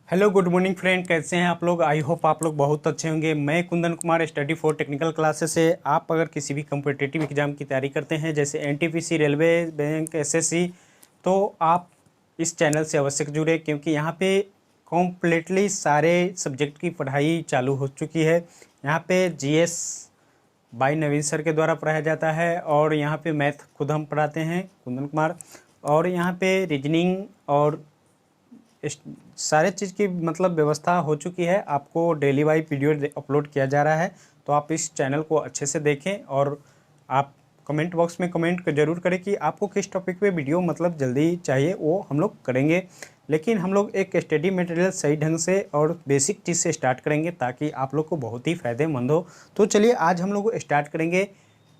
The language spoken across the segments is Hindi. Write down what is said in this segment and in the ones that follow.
हेलो गुड मॉर्निंग फ्रेंड, कैसे हैं आप लोग। आई होप आप लोग बहुत अच्छे होंगे। मैं Kundan Kumar, study for technical classes से। आप अगर किसी भी कम्पिटिटिव एग्जाम की तैयारी करते हैं जैसे एनटीपीसी, रेलवे, बैंक, एसएससी, तो आप इस चैनल से अवश्य जुड़े, क्योंकि यहाँ पे कॉम्प्लीटली सारे सब्जेक्ट की पढ़ाई चालू हो चुकी है। यहाँ पे जीएस बाई नवीन सर के द्वारा पढ़ाया जाता है और यहाँ पे मैथ खुद हम पढ़ाते हैं, कुंदन कुमार। और यहाँ पे रीजनिंग और सारे चीज़ की मतलब व्यवस्था हो चुकी है। आपको डेली वाइज वीडियो अपलोड किया जा रहा है, तो आप इस चैनल को अच्छे से देखें और आप कमेंट बॉक्स में कमेंट ज़रूर करें कि आपको किस टॉपिक पे वीडियो मतलब जल्दी चाहिए, वो हम लोग करेंगे। लेकिन हम लोग एक स्टडी मटेरियल सही ढंग से और बेसिक चीज़ से स्टार्ट करेंगे ताकि आप लोग को बहुत ही फ़ायदेमंद हो। तो चलिए आज हम लोग स्टार्ट करेंगे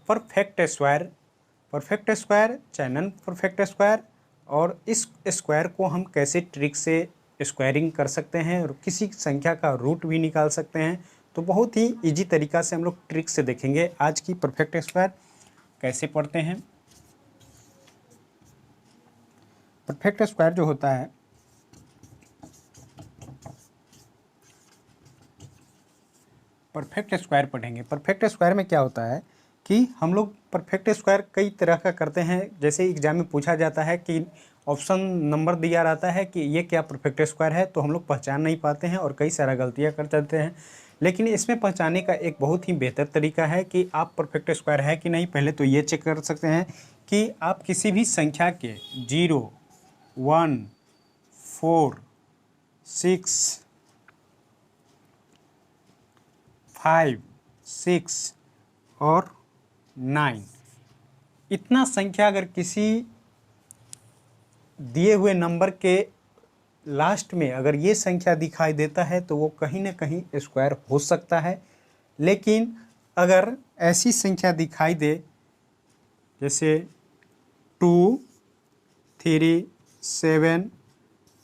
perfect square. Perfect square, channel perfect square, और इस स्क्वायर को हम कैसे ट्रिक से स्क्वायरिंग कर सकते हैं और किसी संख्या का रूट भी निकाल सकते हैं। तो बहुत ही इजी तरीका से हम लोग ट्रिक से देखेंगे आज की परफेक्ट स्क्वायर कैसे पढ़ते हैं। परफेक्ट स्क्वायर जो होता है, परफेक्ट स्क्वायर पढ़ेंगे। परफेक्ट स्क्वायर में क्या होता है कि हम लोग परफेक्ट स्क्वायर कई तरह का करते हैं। जैसे एग्जाम में पूछा जाता है कि ऑप्शन नंबर दिया रहता है कि ये क्या परफेक्ट स्क्वायर है, तो हम लोग पहचान नहीं पाते हैं और कई सारा गलतियां कर जाते हैं। लेकिन इसमें पहचानने का एक बहुत ही बेहतर तरीका है कि आप परफेक्ट स्क्वायर है कि नहीं। पहले तो ये चेक कर सकते हैं कि आप किसी भी संख्या के 0, 1, 4, 6, 5, 6 और 9, इतना संख्या अगर किसी दिए हुए नंबर के लास्ट में अगर ये संख्या दिखाई देता है तो वो कहीं ना कहीं स्क्वायर हो सकता है। लेकिन अगर ऐसी संख्या दिखाई दे जैसे 2, 3, 7,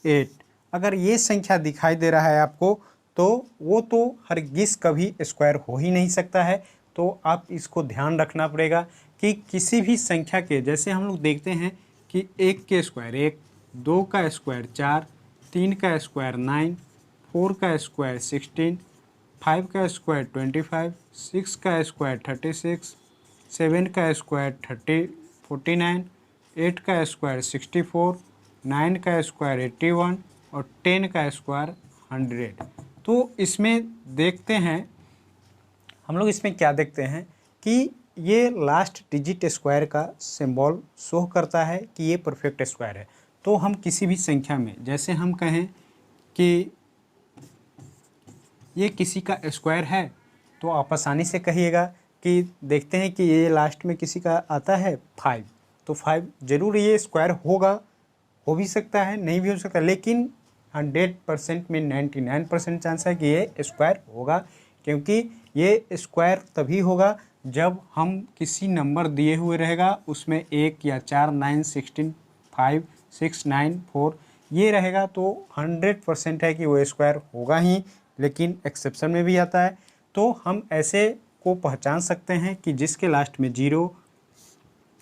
8, अगर ये संख्या दिखाई दे रहा है आपको, तो वो तो हरगिज़ कभी स्क्वायर हो ही नहीं सकता है। तो आप इसको ध्यान रखना पड़ेगा कि किसी भी संख्या के, जैसे हम लोग देखते हैं कि 1 के स्क्वायर 1, 2 का स्क्वायर 4, 3 का स्क्वायर 9, 4 का स्क्वायर 16, 5 का स्क्वायर 25, 6 का स्क्वायर 36, 7 का स्क्वायर 49, 8 का स्क्वायर 64, 9 का स्क्वायर 81 और 10 का स्क्वायर 100। तो इसमें देखते हैं हम लोग, इसमें क्या देखते हैं कि ये लास्ट डिजिट स्क्वायर का सिंबल शो करता है कि ये परफेक्ट स्क्वायर है। तो हम किसी भी संख्या में, जैसे हम कहें कि ये किसी का स्क्वायर है, तो आप आसानी से कहिएगा कि देखते हैं कि ये लास्ट में किसी का आता है 5, तो 5 जरूर ये स्क्वायर होगा, हो भी सकता है नहीं भी हो सकता, लेकिन 100% में 99% चांस है कि ये स्क्वायर होगा। क्योंकि ये स्क्वायर तभी होगा जब हम किसी नंबर दिए हुए रहेगा उसमें 1 या 4, 9, 16, 5, 6, 9, 4 ये रहेगा, तो 100% है कि वो स्क्वायर होगा ही। लेकिन एक्सेप्शन में भी आता है, तो हम ऐसे को पहचान सकते हैं कि जिसके लास्ट में 0,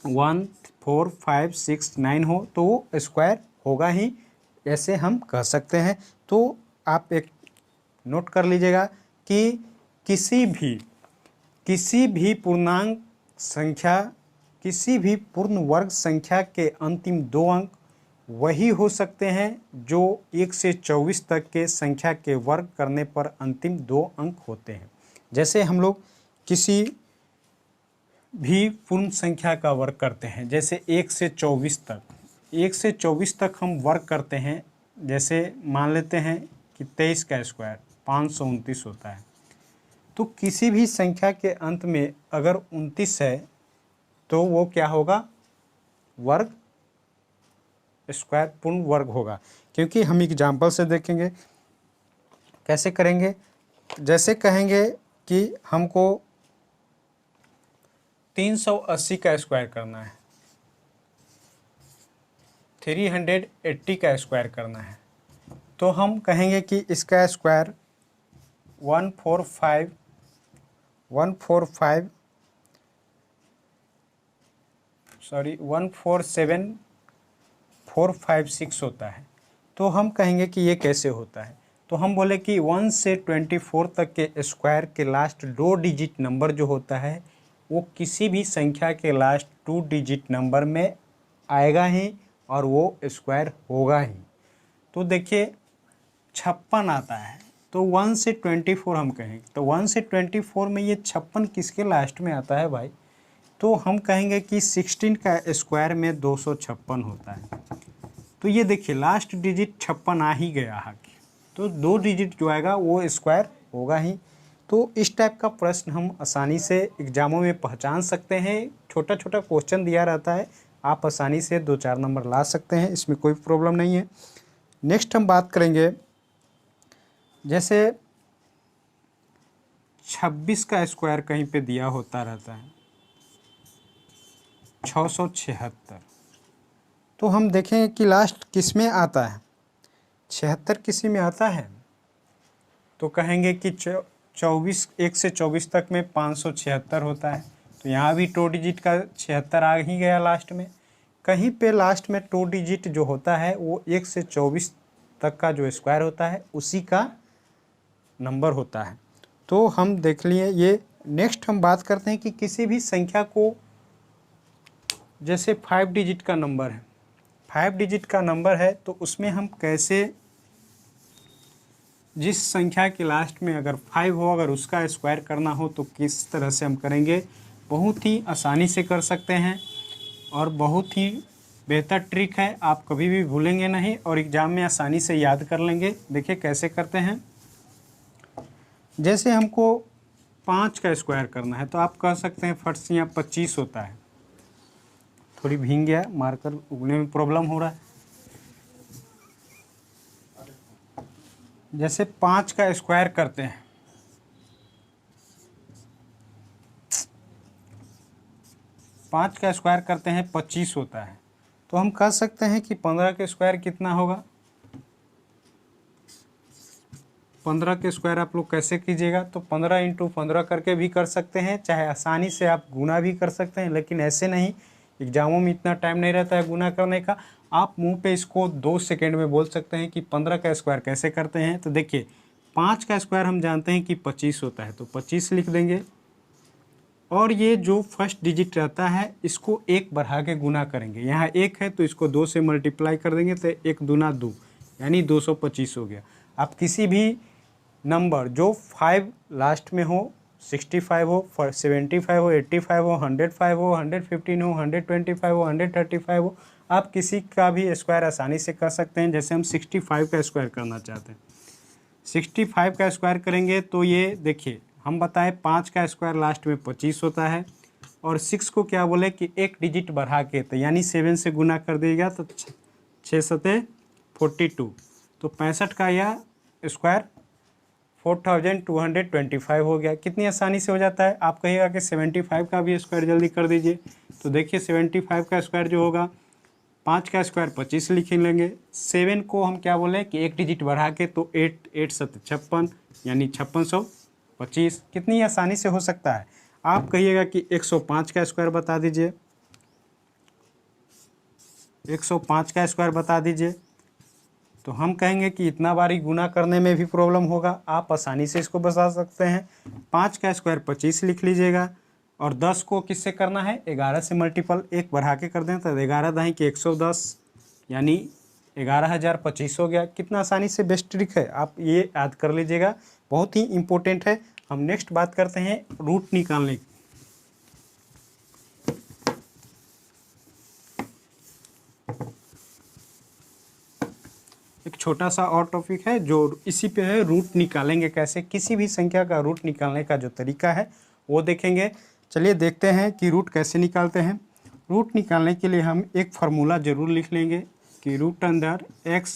1, 4, 5, 6, 9 हो तो वो स्क्वायर होगा ही, ऐसे हम कह सकते हैं। तो आप एक नोट कर लीजिएगा कि किसी भी पूर्णांक संख्या, किसी भी पूर्ण वर्ग संख्या के अंतिम 2 अंक वही हो सकते हैं जो 1 से 24 तक के संख्या के वर्ग करने पर अंतिम 2 अंक होते हैं। जैसे हम लोग किसी भी पूर्ण संख्या का वर्ग करते हैं, जैसे 1 से 24 तक, 1 से 24 तक हम वर्ग करते हैं। जैसे मान लेते हैं कि 23 का स्क्वायर 529 होता है। तो किसी भी संख्या के अंत में अगर 29 है तो वो क्या होगा, वर्ग, स्क्वायर पूर्ण वर्ग होगा। क्योंकि हम एग्जाम्पल से देखेंगे कैसे करेंगे। जैसे कहेंगे कि हमको 380 का स्क्वायर करना है, 380 का स्क्वायर करना है, तो हम कहेंगे कि इसका स्क्वायर 145 147,456 होता है। तो हम कहेंगे कि ये कैसे होता है। तो हम बोले कि 1 से 24 तक के स्क्वायर के लास्ट 2 डिजिट नंबर जो होता है वो किसी भी संख्या के लास्ट 2 डिजिट नंबर में आएगा ही और वो स्क्वायर होगा ही। तो देखिए 56 आता है, तो 1 से 24 हम कहेंगे, तो 1 से 24 में ये 56 किसके लास्ट में आता है भाई? तो हम कहेंगे कि 16 का स्क्वायर में 256 होता है। तो ये देखिए लास्ट डिजिट 56 आ ही गया आगे, तो 2 डिजिट जो आएगा वो स्क्वायर होगा ही। तो इस टाइप का प्रश्न हम आसानी से एग्जामों में पहचान सकते हैं। छोटा छोटा क्वेश्चन दिया रहता है, आप आसानी से 2-4 नंबर ला सकते हैं, इसमें कोई प्रॉब्लम नहीं है। नेक्स्ट हम बात करेंगे, जैसे 26 का स्क्वायर कहीं पे दिया होता रहता है 676, तो हम देखेंगे कि लास्ट किस में आता है, 76 किसी में आता है, तो कहेंगे कि 24 1 से 24 तक में 576 होता है। तो यहाँ भी 2 डिजिट का 76 आ ही गया लास्ट में। कहीं पे लास्ट में 2 डिजिट जो होता है वो 1 से 24 तक का जो स्क्वायर होता है उसी का नंबर होता है। तो हम देख लिए ये। नेक्स्ट हम बात करते हैं कि किसी भी संख्या को, जैसे 5 डिजिट का नंबर है, 5 डिजिट का नंबर है, तो उसमें हम कैसे, जिस संख्या के लास्ट में अगर 5 हो, अगर उसका स्क्वायर करना हो तो किस तरह से हम करेंगे, बहुत ही आसानी से कर सकते हैं और बहुत ही बेहतर ट्रिक है, आप कभी भी भूलेंगे नहीं और एग्ज़ाम में आसानी से याद कर लेंगे। देखिए कैसे करते हैं। जैसे हमको 5 का स्क्वायर करना है तो आप कह सकते हैं फट से यहाँ 25 होता है, थोड़ी भींग गया, मार्कर उगने में प्रॉब्लम हो रहा है। जैसे 5 का स्क्वायर करते हैं, 5 का स्क्वायर करते हैं 25 होता है, तो हम कह सकते हैं कि 15 के स्क्वायर कितना होगा। 15 के स्क्वायर आप लोग कैसे कीजिएगा, तो 15 × 15 करके भी कर सकते हैं, चाहे आसानी से आप गुना भी कर सकते हैं, लेकिन ऐसे नहीं, एग्जामों में इतना टाइम नहीं रहता है गुना करने का। आप मुंह पे इसको 2 सेकेंड में बोल सकते हैं कि 15 का स्क्वायर कैसे करते हैं। तो देखिए 5 का स्क्वायर हम जानते हैं कि 25 होता है, तो 25 लिख देंगे और ये जो फर्स्ट डिजिट रहता है इसको 1 बढ़ा के गुना करेंगे। यहाँ 1 है तो इसको 2 से मल्टीप्लाई कर देंगे, तो 1 दूना 2 यानी 225 हो गया। आप किसी भी नंबर जो 5 लास्ट में हो, 65 हो, 75 हो, 85 हो, 105 हो, 115 हो, 125 हो, 135 हो, आप किसी का भी स्क्वायर आसानी से कर सकते हैं। जैसे हम 65 का स्क्वायर करना चाहते हैं, 65 का स्क्वायर करेंगे तो ये देखिए हम बताएं 5 का स्क्वायर लास्ट में 25 होता है और 6 को क्या बोले कि 1 डिजिट बढ़ा के, तो यानी 7 से गुना कर देगा तो 6 सते 42, तो 65 का यह स्क्वायर 4225 हो गया। कितनी आसानी से हो जाता है। आप कहिएगा कि 75 का भी स्क्वायर जल्दी कर दीजिए, तो देखिए 75 का स्क्वायर जो होगा, 5 का स्क्वायर 25 लिख लेंगे, 7 को हम क्या बोले कि 1 डिजिट बढ़ा के, तो 8 7 56 यानी 5625। कितनी आसानी से हो सकता है। आप कहिएगा कि 105 का स्क्वायर बता दीजिए, 105 का स्क्वायर बता दीजिए, तो हम कहेंगे कि इतना बारी गुना करने में भी प्रॉब्लम होगा, आप आसानी से इसको बता सकते हैं। 5 का स्क्वायर 25 लिख लीजिएगा और 10 को किससे करना है, 11 से मल्टीपल 1 बढ़ा के कर दें, तो 11 दाएँ कि 110 यानी 11,025 हो गया। कितना आसानी से, बेस्ट ट्रिक है, आप ये याद कर लीजिएगा, बहुत ही इम्पोर्टेंट है। हम नेक्स्ट बात करते हैं रूट निकालने की। एक छोटा सा और टॉपिक है जो इसी पे है, रूट निकालेंगे कैसे, किसी भी संख्या का रूट निकालने का जो तरीका है वो देखेंगे। चलिए देखते हैं कि रूट कैसे निकालते हैं। रूट निकालने के लिए हम एक फार्मूला ज़रूर लिख लेंगे कि root under x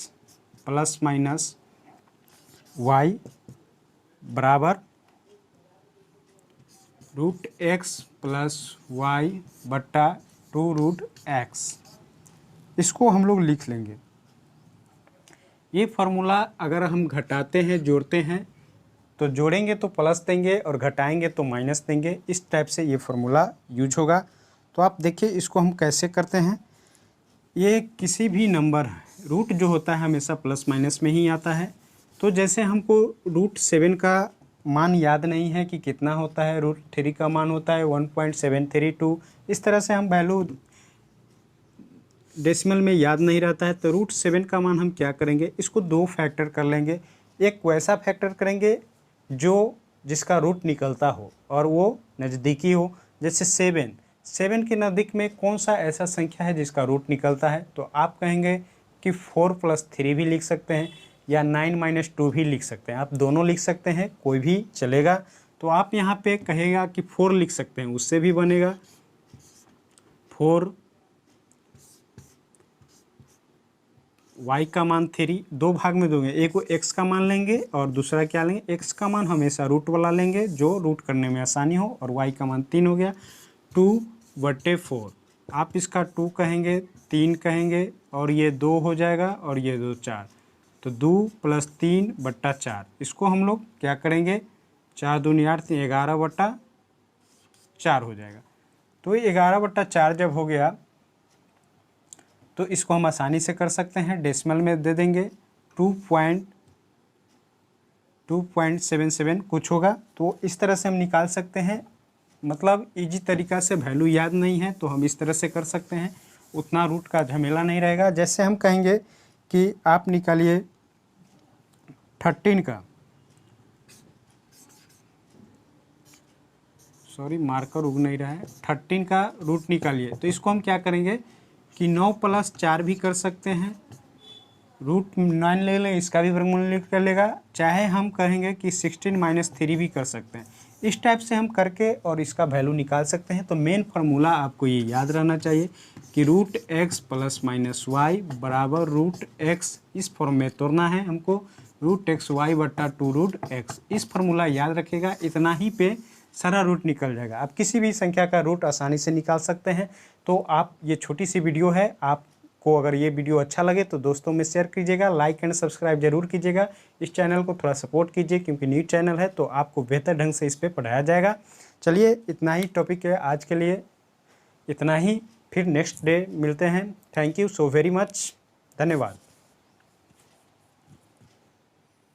plus minus Y बराबर रूट x प्लस वाई बट्टा 2√x। इसको हम लोग लिख लेंगे। ये फार्मूला अगर हम घटाते हैं, जोड़ते हैं, तो जोड़ेंगे तो प्लस देंगे और घटाएंगे तो माइनस देंगे, इस टाइप से ये फार्मूला यूज होगा। तो आप देखिए इसको हम कैसे करते हैं। ये किसी भी नंबर, रूट जो होता है हमेशा प्लस माइनस में ही आता है, तो जैसे हमको √7 का मान याद नहीं है कि कितना होता है, √3 का मान होता है 1.732, इस तरह से हम वैल्यू डेसिमल में याद नहीं रहता है। तो √7 का मान हम क्या करेंगे, इसको 2 फैक्टर कर लेंगे। एक वैसा फैक्टर करेंगे जिसका रूट निकलता हो और वो नज़दीकी हो, जैसे 7 के नज़दीक में कौन सा ऐसा संख्या है जिसका रूट निकलता है, तो आप कहेंगे कि 4 + 3 भी लिख सकते हैं या 9 - 2 भी लिख सकते हैं। आप दोनों लिख सकते हैं, कोई भी चलेगा। तो आप यहाँ पे कहेगा कि 4 लिख सकते हैं, उससे भी बनेगा 4 y का मान 3, 2 भाग में दोगे, एक को x का मान लेंगे और दूसरा क्या लेंगे, x का मान हमेशा रूट वाला लेंगे जो रूट करने में आसानी हो, और y का मान 3 हो गया। 2/4 आप इसका 2 कहेंगे, 3 कहेंगे और ये 2 हो जाएगा और ये 2 4, तो 2 + 3/4 इसको हम लोग क्या करेंगे, 4 दूनी 8, 11/4 हो जाएगा। तो ये 11/4 जब हो गया तो इसको हम आसानी से कर सकते हैं, डेसिमल में दे देंगे 2.77 कुछ होगा, तो इस तरह से हम निकाल सकते हैं। मतलब इजी तरीका से, वैल्यू याद नहीं है तो हम इस तरह से कर सकते हैं, उतना रूट का झमेला नहीं रहेगा। जैसे हम कहेंगे कि आप निकालिए 13 का, सॉरी मार्कर उग नहीं रहा है, 13 का रूट निकालिए। तो इसको हम क्या करेंगे कि 9 + 4 भी कर सकते हैं, √9 ले लें, इसका भी वर्गमूल निकल लेगा। चाहे हम कहेंगे कि 16 - 3 भी कर सकते हैं। इस टाइप से हम करके और इसका वैल्यू निकाल सकते हैं। तो मेन फार्मूला आपको ये याद रहना चाहिए कि √x + -y बराबर √x, इस फॉर्म में तोड़ना है हमको, √xy/2√x, इस फार्मूला याद रखिएगा। इतना ही पे सारा रूट निकल जाएगा। आप किसी भी संख्या का रूट आसानी से निकाल सकते हैं। तो आप, ये छोटी सी वीडियो है, आपको अगर ये वीडियो अच्छा लगे तो दोस्तों में शेयर कीजिएगा, लाइक एंड सब्सक्राइब जरूर कीजिएगा। इस चैनल को थोड़ा सपोर्ट कीजिए क्योंकि न्यू चैनल है तो आपको बेहतर ढंग से इस पर पढ़ाया जाएगा। चलिए, इतना ही टॉपिक है आज के लिए, इतना ही, फिर नेक्स्ट डे मिलते हैं। Thank you so very much, धन्यवाद।